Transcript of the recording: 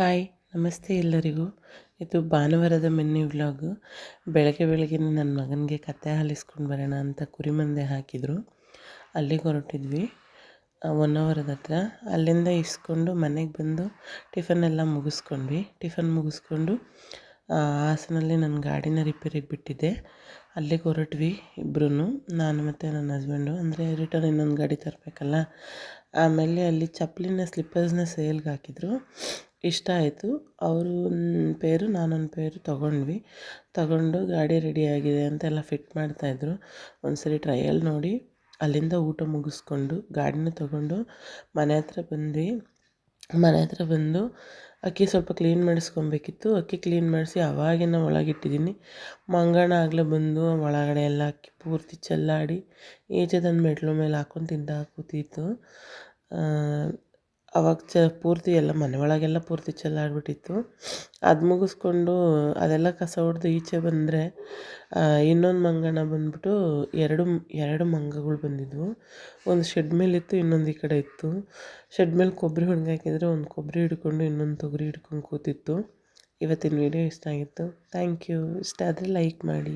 Hi ನಮಸ್ತೆ ಎಲ್ಲರಿಗೂ. ಇದು ಭಾನುವಾರದ ಮಿನಿ ವ್ಲಾಗು. ಬೆಳಗ್ಗೆ ನನ್ನ ಮಗನಿಗೆ ಕತ್ತೆ ಹಾಲಿಸ್ಕೊಂಡು ಬರೋಣ ಅಂತ ಕುರಿಮಂದೆ ಹಾಕಿದರು. ಅಲ್ಲಿಗೆ ಹೊರಟಿದ್ವಿ 1 ಅವರದ ಹತ್ರ. ಅಲ್ಲಿಂದ ಇಸ್ಕೊಂಡು ಮನೆಗೆ ಬಂದು ಟಿಫನ್ ಮುಗಿಸ್ಕೊಂಡು ಹಾಸನಲ್ಲಿ ನನ್ನ ಗಾಡಿನ ರಿಪೇರಿಗೆ ಬಿಟ್ಟಿದ್ದೆ. ಅಲ್ಲಿಗೆ ಹೊರಟ್ವಿ ಇಬ್ಬರೂ, ನಾನು ಮತ್ತು ನನ್ನ ಹಸ್ಬೆಂಡು. ಅಂದರೆ ರಿಟರ್ನ್ ಇನ್ನೊಂದು ಗಾಡಿ ತರಬೇಕಲ್ಲ. ಆಮೇಲೆ ಅಲ್ಲಿ ಚಪ್ಪಲಿನ ಸ್ಲಿಪ್ಪರ್ಸ್ನ ಸೇಲ್ಗೆ ಹಾಕಿದ್ರು. ಇಷ್ಟ ಆಯಿತು. ಅವರು ಒಂದು ಪೇರು ನಾನೊಂದು ಪೇರು ತಗೊಂಡು ಗಾಡಿ ರೆಡಿಯಾಗಿದೆ ಅಂತೆಲ್ಲ ಫಿಟ್ ಮಾಡ್ತಾಯಿದ್ರು. ಒಂದು ಸರಿ ಟ್ರಯಲ್ ನೋಡಿ ಅಲ್ಲಿಂದ ಊಟ ಮುಗಿಸ್ಕೊಂಡು ಗಾಡಿನ ತಗೊಂಡು ಮನೆ ಹತ್ರ ಬಂದು ಅಕ್ಕಿ ಸ್ವಲ್ಪ ಕ್ಲೀನ್ ಮಾಡಿಸ್ಕೊಬೇಕಿತ್ತು. ಅಕ್ಕಿ ಕ್ಲೀನ್ ಮಾಡಿಸಿ ಅವಾಗಿನ ಒಳಗಿಟ್ಟಿದ್ದೀನಿ. ಮಂಗನ ಆಗಲೇ ಬಂದು ಒಳಗಡೆ ಎಲ್ಲ ಅಕ್ಕಿ ಪೂರ್ತಿ ಚೆಲ್ಲಾಡಿ ಈಚೆ ತಂದು ಮೆಟ್ಲು ಮೇಲೆ ಹಾಕ್ಕೊಂಡು ತಿಂತಾ ಕೂತಿತ್ತು. ಅವಾಗ ಪೂರ್ತಿ ಎಲ್ಲ ಮನೆ ಒಳಗೆಲ್ಲ ಪೂರ್ತಿ ಚೆಲ್ಲಾಡ್ಬಿಟ್ಟಿತ್ತು. ಅದು ಮುಗಿಸ್ಕೊಂಡು ಅದೆಲ್ಲ ಕಸ ಹೊಡೆದು ಈಚೆ ಬಂದರೆ ಇನ್ನೊಂದು ಮಂಗನ ಬಂದ್ಬಿಟ್ಟು ಎರಡು ಮಂಗಗಳು ಬಂದಿದ್ವು. ಒಂದು ಶೆಡ್ ಮೇಲಿತ್ತು, ಇನ್ನೊಂದು ಈ ಕಡೆ ಇತ್ತು. ಶೆಡ್ ಮೇಲೆ ಕೊಬ್ಬರಿ ಒಣಗಾಕಿದ್ರೆ ಒಂದು ಕೊಬ್ಬರಿ ಹಿಡ್ಕೊಂಡು ಇನ್ನೊಂದು ತೊಗರಿ ಹಿಡ್ಕೊಂಡು ಕೂತಿತ್ತು. ಇವತ್ತಿನ ವೀಡಿಯೋ ಇಷ್ಟ ಆಗಿತ್ತು. Thank you. ಇಷ್ಟ ಆದರೆ ಲೈಕ್ ಮಾಡಿ.